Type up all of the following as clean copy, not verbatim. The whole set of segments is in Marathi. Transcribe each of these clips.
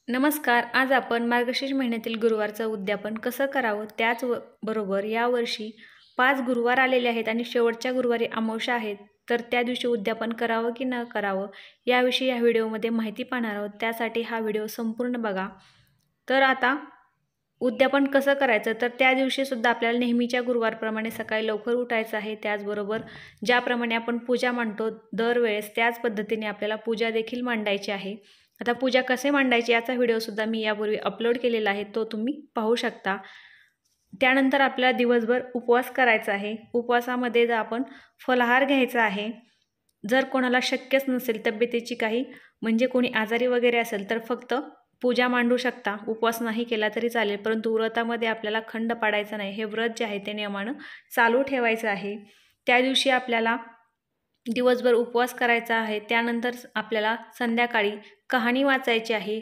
नमस्कार. आज आपण मार्गशीर्ष महिन्यातील गुरुवारचं उद्यापन कसं करावं, बरोबर यावर्षी 5 गुरुवार आलेले आहेत आणि शेवटच्या गुरुवारी अमावस्या आहे. तर त्या दिवशी उद्यापन करावं की न करावं, याविषयी या व्हिडिओमध्ये माहिती पाहणार आहोत. त्यासाठी हा व्हिडिओ संपूर्ण बघा. तर आता उद्यापन कसं करायचं, तर त्या दिवशीसुद्धा आपल्याला नेहमीच्या गुरुवारप्रमाणे सकाळी लवकर उठायचं आहे. त्याचबरोबर ज्याप्रमाणे आपण पूजा मांडतो दरवेळेस, त्याच पद्धतीने आपल्याला पूजा देखील मांडायची आहे. आता पूजा कसे मांडायची याचा व्हिडिओसुद्धा मी यापूर्वी अपलोड केलेला आहे, तो तुम्ही पाहू शकता. त्यानंतर आपल्याला दिवसभर उपवास करायचा आहे. उपवासामध्ये आपण फलाहार घ्यायचा आहे. जर कोणाला शक्यच नसेल, तब्येतीची काही म्हणजे कोणी आजारी वगैरे असेल, तर फक्त पूजा मांडू शकता, उपवास नाही केला तरी चालेल. परंतु व्रतामध्ये आपल्याला खंड पाडायचा नाही. हे व्रत जे आहे ते नियमानं चालू ठेवायचं आहे. त्या दिवशी आपल्याला दिवसभर उपवास करायचा आहे. त्यानंतर आपल्याला संध्याकाळी कहाणी वाचायची आहे.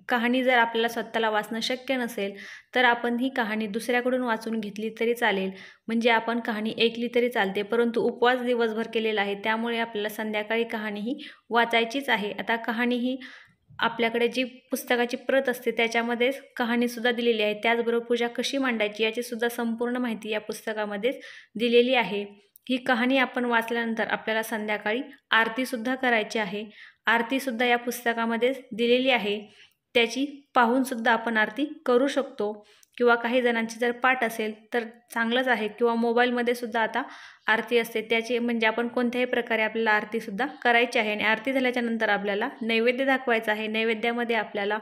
कहाणी जर आपल्याला स्वतःला वाचणं शक्य नसेल, तर आपण ही कहाणी दुसऱ्याकडून वाचून घेतली तरी चालेल. म्हणजे आपण कहाणी ऐकली तरी चालते. परंतु उपवास दिवसभर केलेला आहे, त्यामुळे आपल्याला संध्याकाळी कहाणी ही वाचायचीच आहे. आता कहाणी ही आपल्याकडे जी पुस्तकाची प्रत असते त्याच्यामध्येच कहाणीसुद्धा दिलेली आहे. त्याचबरोबर पूजा कशी मांडायची याचीसुद्धा संपूर्ण माहिती या पुस्तकामध्येच दिलेली आहे. ही कहाणी आपण वाचल्यानंतर आपल्याला संध्याकाळी आरतीसुद्धा करायची आहे. आरतीसुद्धा या पुस्तकामध्येच दिलेली आहे. त्याची पाहूनसुद्धा आपण आरती करू शकतो किंवा काही जणांची जर पाठ असेल तर चांगलंच आहे, किंवा मोबाईलमध्ये सुद्धा आता आरती असते, त्याची म्हणजे आपण कोणत्याही प्रकारे आपल्याला आरतीसुद्धा करायची आहे. आणि आरती झाल्याच्या नंतर आपल्याला नैवेद्य दाखवायचा आहे. नैवेद्यामध्ये आपल्याला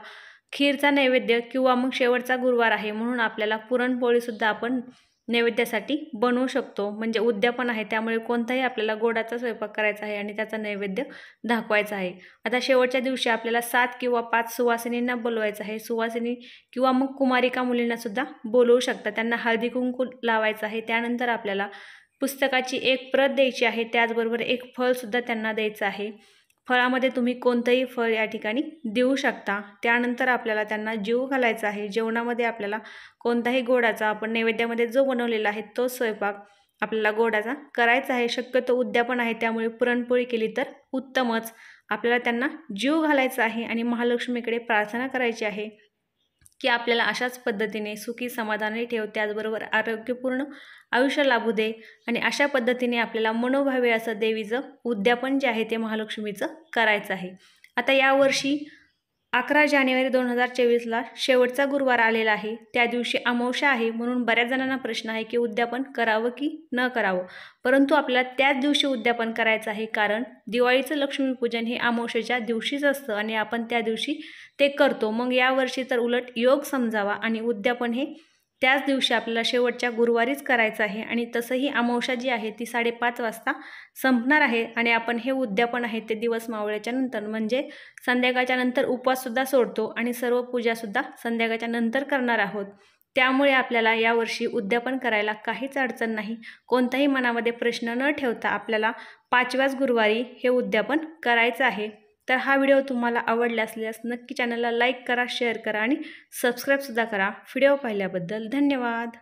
खीरचा नैवेद्य किंवा मग शेवटचा गुरुवार आहे म्हणून आपल्याला पुरणपोळीसुद्धा आपण नैवेद्यासाठी बनवू शकतो. म्हणजे उद्यापन आहे त्यामुळे कोणताही आपल्याला गोडाचा स्वयंपाक करायचा आहे आणि त्याचा नैवेद्य दाखवायचा आहे. आता शेवटच्या दिवशी आपल्याला 7 किंवा 5 सुवासिनींना बोलवायचं आहे. सुवासिनी किंवा मग कुमारिका मुलींनासुद्धा बोलवू शकता. त्यांना हळदी कुंकू लावायचं आहे. त्यानंतर आपल्याला पुस्तकाची एक प्रत द्यायची आहे. त्याचबरोबर एक फळसुद्धा त्यांना द्यायचं आहे. फळामध्ये तुम्ही कोणतंही फळ या ठिकाणी देऊ शकता. त्यानंतर आपल्याला त्यांना जेवू घालायचा आहे. जेवणामध्ये आपल्याला कोणताही गोडाचा, आपण नैवेद्यामध्ये जो बनवलेला आहे तो स्वयंपाक आपल्याला गोडाचा करायचा आहे. शक्यतो उद्यापन आहे त्यामुळे पुरणपोळी केली तर उत्तमच. आपल्याला त्यांना जेवू घालायचं आहे आणि महालक्ष्मीकडे प्रार्थना करायची आहे की आपल्याला अशाच पद्धतीने सुखी समाधानी ठेव, त्याचबरोबर आरोग्यपूर्ण आयुष्य लाभू दे. आणि अशा पद्धतीने आपल्याला मनोभावे असं देवीचं उद्यापन जे आहे ते महालक्ष्मीचं करायचं आहे. आता यावर्षी 11 जानेवारी 2024ला शेवटचा गुरुवार आलेला आहे. त्या दिवशी अमावस्या आहे म्हणून बऱ्याच जणांना प्रश्न आहे की उद्यापन करावं की न करावं. परंतु आपल्याला त्याच दिवशी उद्यापन करायचं आहे, कारण दिवाळीचं लक्ष्मीपूजन हे अमावस्येच्या दिवशीच असतं आणि आपण त्या दिवशी ते करतो. मग यावर्षी तर उलट योग समजावा आणि उद्यापन हे त्याच दिवशी आपल्याला शेवटच्या गुरुवारीच करायचं आहे. आणि तसंही अमावस्या जी आहे ती 5:30 वाजता संपणार आहे आणि आपण हे उद्यापन आहे ते दिवस मावळ्याच्या नंतर म्हणजे संध्याकाळच्या नंतर उपवाससुद्धा सोडतो आणि सर्व पूजासुद्धा संध्याकाळच्या नंतर करणार आहोत. त्यामुळे आपल्याला यावर्षी उद्यापन करायला काहीच अडचण नाही. कोणताही मनामध्ये प्रश्न न ठेवता आपल्याला 5व्याच गुरुवारी हे उद्यापन करायचं आहे. तर हा व्हिडिओ तुम्हाला आवडला असल्यास नक्की चॅनलला लाईक करा, शेअर करा आणि सबस्क्राईबसुद्धा करा. व्हिडिओ पाहिल्याबद्दल धन्यवाद.